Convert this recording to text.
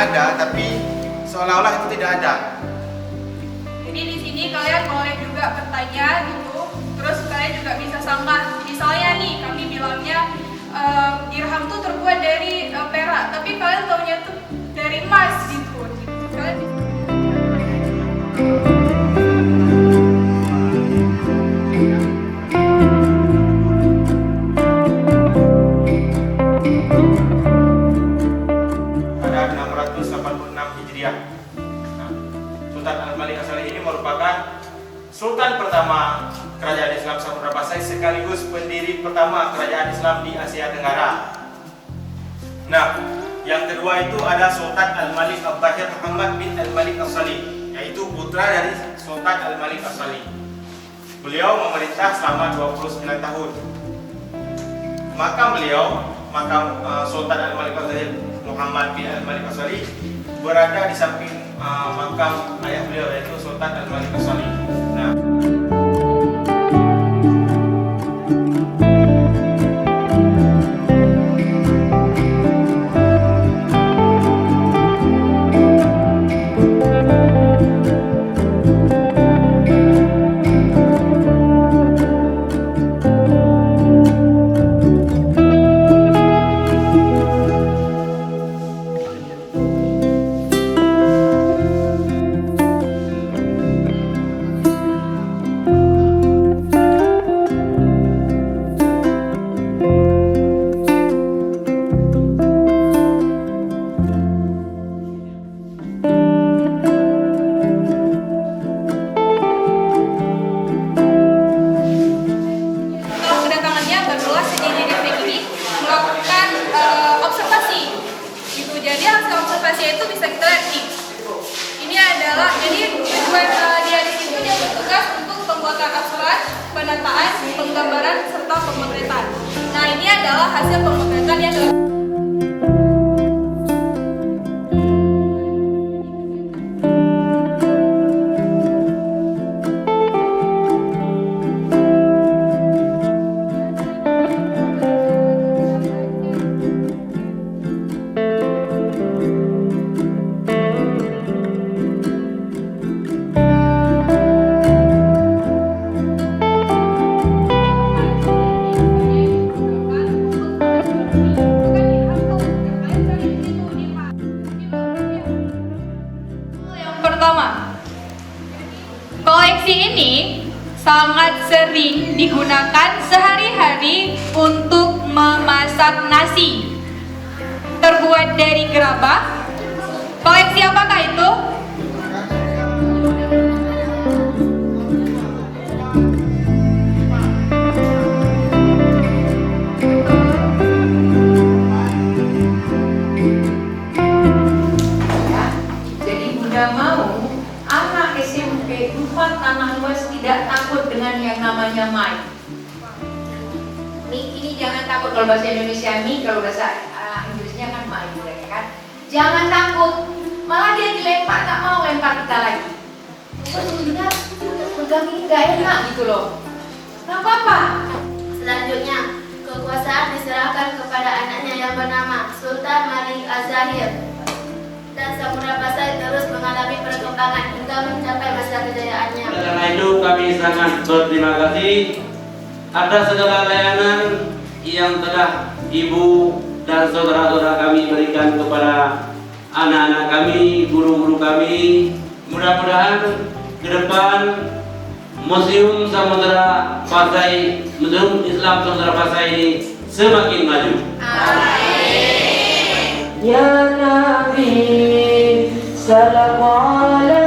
Ada, tapi seolah-olah itu tidak ada. Jadi di sini kalian boleh juga bertanya gitu, terus kalian juga bisa sangka. Misalnya nih kami bilangnya dirham tuh terbuat dari perak, tapi kalian taunya tuh dari emas gitu. Kalian Sultan Al-Malik As-Salih ini merupakan Sultan pertama Kerajaan Islam Samudra Pasai sekaligus pendiri pertama Kerajaan Islam di Asia Tenggara. Nah, yang kedua itu ada Sultan Al-Malik Al-Bahir Muhammad bin Al-Malik As-Salih, yaitu putra dari Sultan Al-Malik As-Salih. Beliau memerintah selama 29 tahun. Makam Sultan Al-Malik Muhammad bin Al-Malik As-Salih berada di samping makam ayah beliau, yaitu Sultan Al-Malik As-Salih. Nah, jadi hasil observasi itu bisa kita lihat nih. Ini adalah jadi tujuan dia di situ, dia bertugas untuk pembuatan abstrak, penataan, penggambaran serta pemotretan. Nah, ini adalah hasil pemotretan yang pertama, koleksi ini sangat sering digunakan sehari-hari untuk memasak nasi. Terbuat dari gerabah. Koleksi apakah itu? SMP 4 tanah luas tidak takut dengan yang namanya mic. Ini jangan takut, kalau bahasa Indonesia mic, kalau bahasa Inggrisnya kan mic, ya kan? Jangan takut, malah dia dilempar, nggak mau lempar kita lagi. Sebenarnya pegang ini nggak enak gitu loh. Nggak apa-apa. Selanjutnya, kekuasaan diserahkan kepada anaknya yang bernama Sultan Malik Az-Zahir. Dan Samudra Pasai terus mengalami perkembangan hingga mencapai masa kejayaannya. Karena itu kami sangat berterima kasih atas segala layanan yang telah ibu dan saudara-saudara kami berikan kepada anak-anak kami, guru-guru kami. Mudah-mudahan ke depan Museum Samudra Pasai, Museum Islam Samudra Pasai ini semakin maju. Amin. Ya Nabi, salam alaikum.